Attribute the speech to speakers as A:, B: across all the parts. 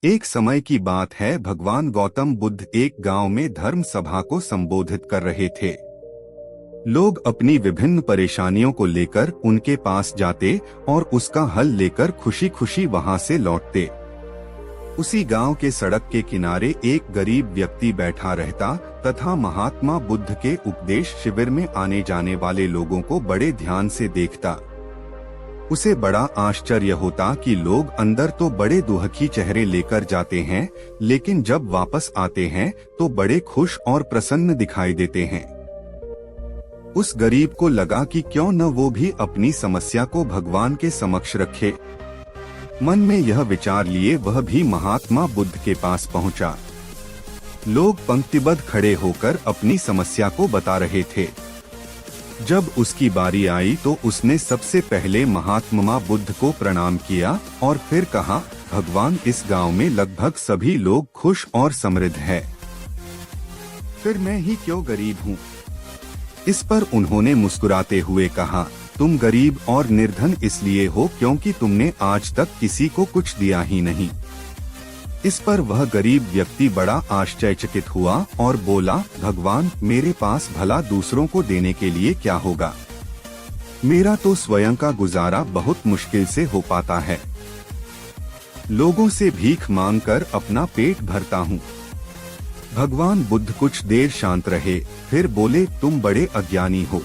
A: एक समय की बात है, भगवान गौतम बुद्ध एक गांव में धर्म सभा को संबोधित कर रहे थे। लोग अपनी विभिन्न परेशानियों को लेकर उनके पास जाते और उसका हल लेकर खुशी खुशी वहां से लौटते। उसी गांव के सड़क के किनारे एक गरीब व्यक्ति बैठा रहता तथा महात्मा बुद्ध के उपदेश शिविर में आने जाने वाले लोगों को बड़े ध्यान से देखता। उसे बड़ा आश्चर्य होता कि लोग अंदर तो बड़े दुखी चेहरे लेकर जाते हैं, लेकिन जब वापस आते हैं तो बड़े खुश और प्रसन्न दिखाई देते हैं। उस गरीब को लगा कि क्यों न वो भी अपनी समस्या को भगवान के समक्ष रखे। मन में यह विचार लिए वह भी महात्मा बुद्ध के पास पहुंचा। लोग पंक्तिबद्ध खड़े होकर अपनी समस्या को बता रहे थे। जब उसकी बारी आई तो उसने सबसे पहले महात्मा बुद्ध को प्रणाम किया और फिर कहा, भगवान, इस गांव में लगभग सभी लोग खुश और समृद्ध हैं। फिर मैं ही क्यों गरीब हूँ? इस पर उन्होंने मुस्कुराते हुए कहा, तुम गरीब और निर्धन इसलिए हो क्योंकि तुमने आज तक किसी को कुछ दिया ही नहीं। इस पर वह गरीब व्यक्ति बड़ा आश्चर्यचकित हुआ और बोला, भगवान, मेरे पास भला दूसरों को देने के लिए क्या होगा? मेरा तो स्वयं का गुजारा बहुत मुश्किल से हो पाता है। लोगों से भीख मांगकर अपना पेट भरता हूँ। भगवान बुद्ध कुछ देर शांत रहे, फिर बोले, तुम बड़े अज्ञानी हो।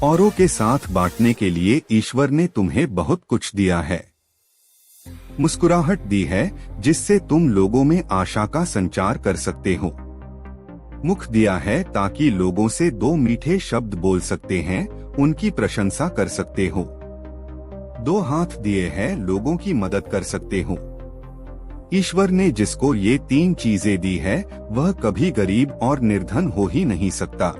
A: औरों के साथ बांटने के लिए ईश्वर ने तुम्हें बहुत कुछ दिया है। मुस्कुराहट दी है जिससे तुम लोगों में आशा का संचार कर सकते हो। मुख दिया है ताकि लोगों से दो मीठे शब्द बोल सकते हैं, उनकी प्रशंसा कर सकते हो। दो हाथ दिए हैं, लोगों की मदद कर सकते हो। ईश्वर ने जिसको ये तीन चीजें दी है वह कभी गरीब और निर्धन हो ही नहीं सकता।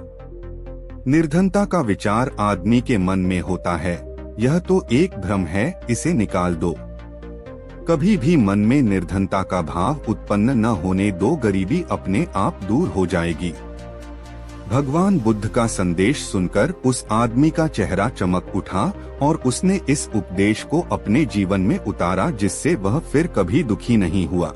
A: निर्धनता का विचार आदमी के मन में होता है, यह तो एक भ्रम है, इसे निकाल दो। कभी भी मन में निर्धनता का भाव उत्पन्न न होने दो, गरीबी अपने आप दूर हो जाएगी। भगवान बुद्ध का संदेश सुनकर उस आदमी का चेहरा चमक उठा और उसने इस उपदेश को अपने जीवन में उतारा, जिससे वह फिर कभी दुखी नहीं हुआ।